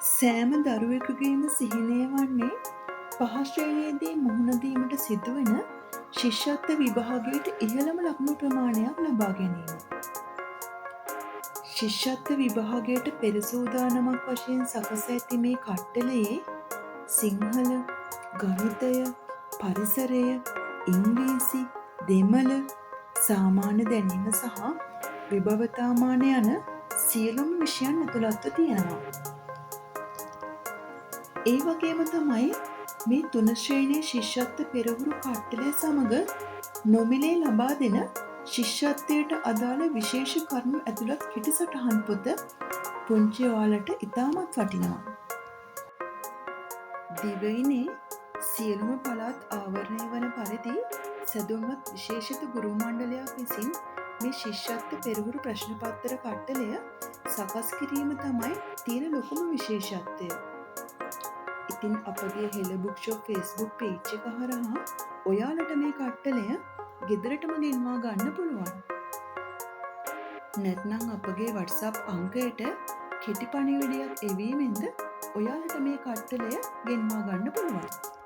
සෑම දරුවෙකුගේම සිහිනය වන්නේ පහ ශ්‍රේණියේදී මුහුණ දීමට සිදුවන ශිෂ්‍යත්ව විභාගයට ඉහළම ලකුණු ප්‍රමාණයක් ලබා ගැනීම. ශිෂ්‍යත්ව විභාගයට පෙර සූදානමක් වශයෙන් සකසා ඇති මේ කට්ටලයේ සිංහල, ගණිතය, පරිසරය, ඉංග්‍රීසි, දෙමළ, සාමාන්‍ය දැනීම සහ විභවතාමාන යන සියලුම විෂයන් ඇතුළත්ව තියෙනවා. ඒ වගේම තමයි මේ 3 ශ්‍රේණියේ ශිෂ්‍යත්ව පෙරහුරු කට්ටලය සමග නොමිලේ ලබා දෙන ශිෂ්‍යත්වයට අදාළ විශේෂ කරුණු ඇතුළත් කෙටි සටහන් පොත පුංචි ඔයාලට ඉතාමත් වටිනවා. දිවයිනේ සියලුම පළාත් ආවරණය වන පරිදි සැදොන්වත් විශේෂිත ගුරු මණ්ඩලයක් විසින් මේ ශිෂ්‍යත්ව පෙරහුරු ප්‍රශ්න පත්‍ර කට්ටලය සකස් කිරීම තමයි තියෙන ලොකුම විශේෂත්වය. ඉතින් අපගේ හෙළ බුක්ෂොප් ෆේස්බුක් පේජ් එක හරහා ඔයාලට මේ කට්ටලය ගෙදරටම ගෙන්වා ගන්න පුළුවන්. නැත්නම් අපගේ WhatsApp අංකයට කෙටි පණිවිඩයක් එවීමෙන්ද ඔයාලට මේ කට්ටලය ගෙන්වා ගන්න පුළුවන්.